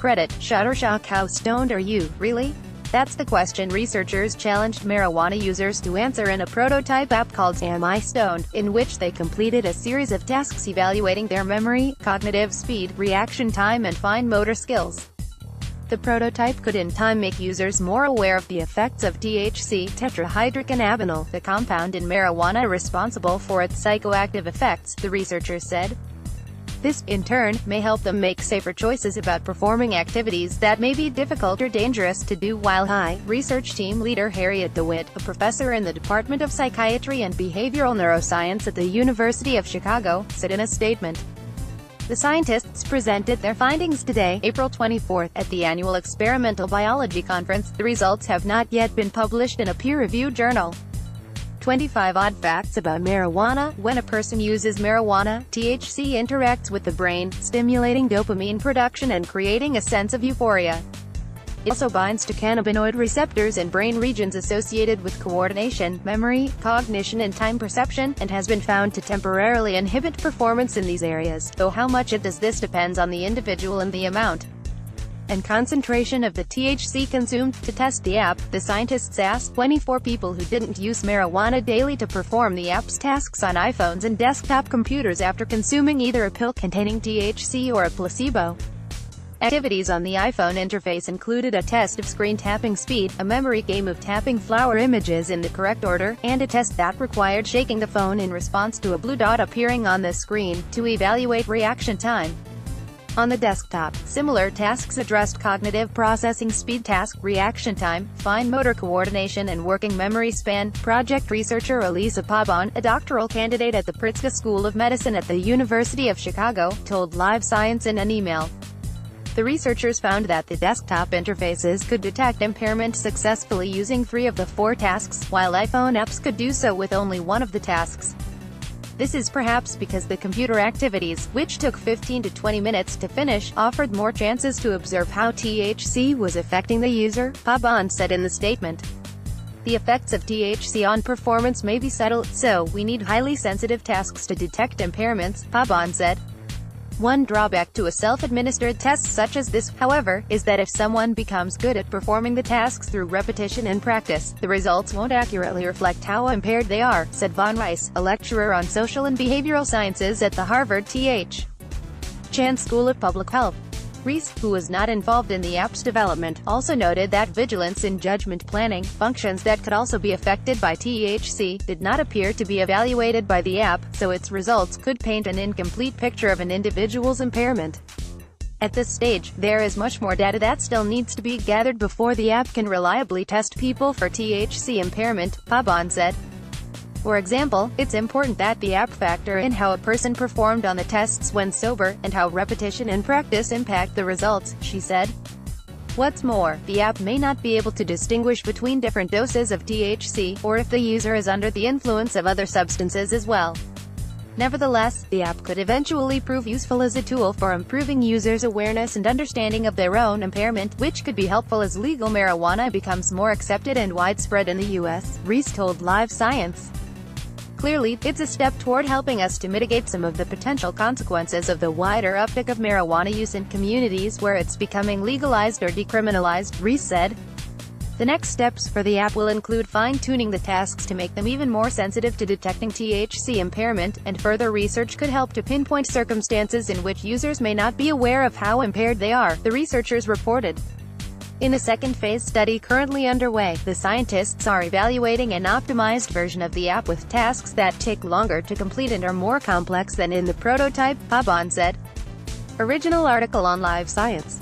credit. Shutterstock: how stoned are you, really? That's the question researchers challenged marijuana users to answer in a prototype app called Am I Stoned?, in which they completed a series of tasks evaluating their memory, cognitive speed, reaction time and fine motor skills. The prototype could in time make users more aware of the effects of THC, tetrahydrocannabinol, the compound in marijuana responsible for its psychoactive effects, the researchers said. This, in turn, may help them make safer choices about performing activities that may be difficult or dangerous to do while high. Research team leader Harriet DeWitt, a professor in the Department of Psychiatry and Behavioral Neuroscience at the University of Chicago, said in a statement. The scientists presented their findings today, April 24, at the annual Experimental Biology Conference. The results have not yet been published in a peer-reviewed journal. 25 odd facts about marijuana. When a person uses marijuana, THC interacts with the brain, stimulating dopamine production and creating a sense of euphoria. It also binds to cannabinoid receptors in brain regions associated with coordination, memory, cognition and time perception, and has been found to temporarily inhibit performance in these areas, though how much it does this depends on the individual and the amount and concentration of the THC consumed. To test the app, the scientists asked 24 people who didn't use marijuana daily to perform the app's tasks on iPhones and desktop computers after consuming either a pill containing THC or a placebo. Activities on the iPhone interface included a test of screen tapping speed, a memory game of tapping flower images in the correct order, and a test that required shaking the phone in response to a blue dot appearing on the screen, to evaluate reaction time. On the desktop, similar tasks addressed cognitive processing speed, task reaction time, fine motor coordination and working memory span. Project researcher Elisa Pabon, a doctoral candidate at the Pritzker School of Medicine at the University of Chicago, told Live Science in an email. The researchers found that the desktop interfaces could detect impairment successfully using 3 of the 4 tasks, while iPhone apps could do so with only 1 of the tasks. This is perhaps because the computer activities, which took 15 to 20 minutes to finish, offered more chances to observe how THC was affecting the user, Pabon said in the statement. The effects of THC on performance may be subtle, so we need highly sensitive tasks to detect impairments, Pabon said. One drawback to a self-administered test such as this, however, is that if someone becomes good at performing the tasks through repetition and practice, the results won't accurately reflect how impaired they are, said Von Rice, a lecturer on social and behavioral sciences at the Harvard T.H. Chan School of Public Health. Reese, who was not involved in the app's development, also noted that vigilance in judgment planning, functions that could also be affected by THC, did not appear to be evaluated by the app, so its results could paint an incomplete picture of an individual's impairment. At this stage, there is much more data that still needs to be gathered before the app can reliably test people for THC impairment, Pabon said. For example, it's important that the app factor in how a person performed on the tests when sober, and how repetition and practice impact the results, she said. What's more, the app may not be able to distinguish between different doses of THC, or if the user is under the influence of other substances as well. Nevertheless, the app could eventually prove useful as a tool for improving users' awareness and understanding of their own impairment, which could be helpful as legal marijuana becomes more accepted and widespread in the U.S., Reese told Live Science. Clearly, it's a step toward helping us to mitigate some of the potential consequences of the wider uptick of marijuana use in communities where it's becoming legalized or decriminalized, Reese said. The next steps for the app will include fine-tuning the tasks to make them even more sensitive to detecting THC impairment, and further research could help to pinpoint circumstances in which users may not be aware of how impaired they are, the researchers reported. In a second phase study currently underway, the scientists are evaluating an optimized version of the app with tasks that take longer to complete and are more complex than in the prototype, Pabon said. Original article on Live Science.